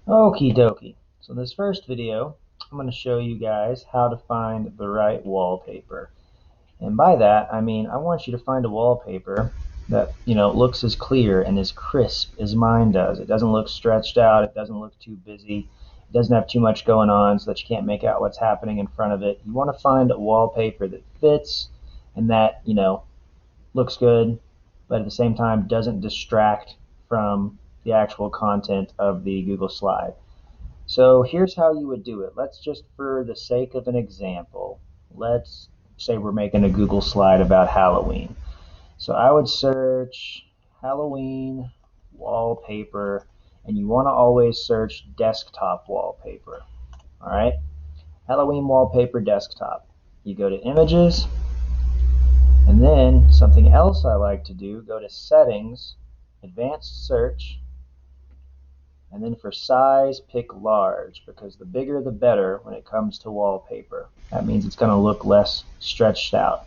Okie dokie. So in this first video, I'm going to show you guys how to find the right wallpaper. And by that, I mean I want you to find a wallpaper that, looks as clear and as crisp as mine does. It doesn't look stretched out. It doesn't look too busy. It doesn't have too much going on so that you can't make out what's happening in front of it. You want to find a wallpaper that fits and that, looks good, but at the same time doesn't distract from the actual content of the Google slide. So here's how you would do it. Let's just, for the sake of an example, let's say we're making a Google slide about Halloween. So I would search Halloween wallpaper, and you want to always search desktop wallpaper. All right, Halloween wallpaper desktop. You go to images, and then something else I like to do, go to settings, advanced search, and then for size, pick large, because the bigger the better when it comes to wallpaper. That means it's going to look less stretched out.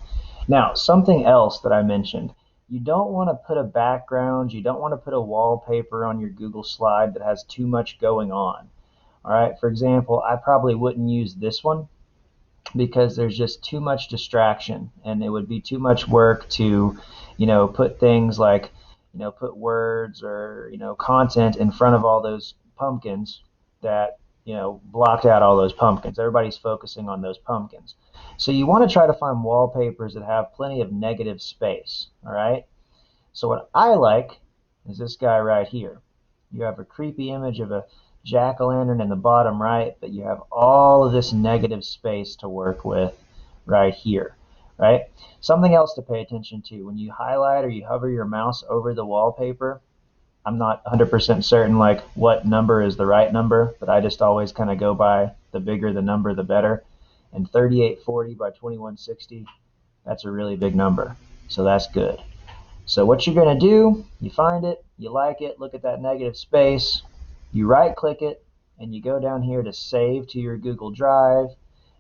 Now, something else that I mentioned, you don't want to put a background, you don't want to put a wallpaper on your Google slide that has too much going on. All right, for example, I probably wouldn't use this one because there's just too much distraction, and it would be too much work to, put things like, put words or, content in front of all those pumpkins that, blocked out all those pumpkins. Everybody's focusing on those pumpkins. So you want to try to find wallpapers that have plenty of negative space, all right? So what I like is this guy right here. You have a creepy image of a jack-o'-lantern in the bottom right, but you have all of this negative space to work with right here, right? Something else to pay attention to, when you highlight or you hover your mouse over the wallpaper, I'm not 100% certain like what number is the right number, but I just always kind of go by the bigger the number, the better. And 3840 by 2160, that's a really big number, so that's good. So what you're going to do, you find it, you like it, look at that negative space, you right click it, and you go down here to save to your Google Drive,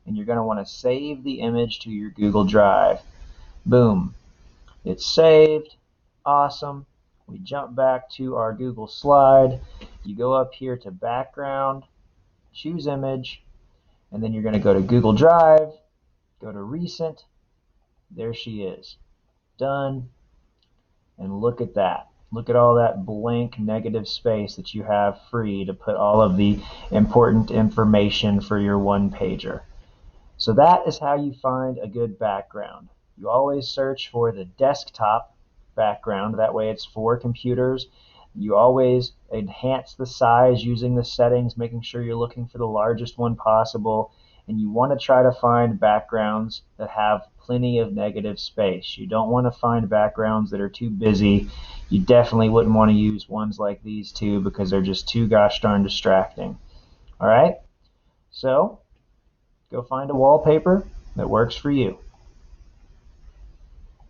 and you're going to want to save the image to your Google Drive. Boom. It's saved. Awesome. We jump back to our Google slide. You go up here to background, choose image, and then you're going to go to Google Drive, go to recent. There she is. Done. And look at that. Look at all that blank negative space that you have free to put all of the important information for your one pager. So that is how you find a good background. You always search for the desktop background. That way it's for computers. You always enhance the size using the settings, making sure you're looking for the largest one possible. And you want to try to find backgrounds that have plenty of negative space. You don't want to find backgrounds that are too busy. You definitely wouldn't want to use ones like these two because they're just too gosh darn distracting. All right? So go find a wallpaper that works for you.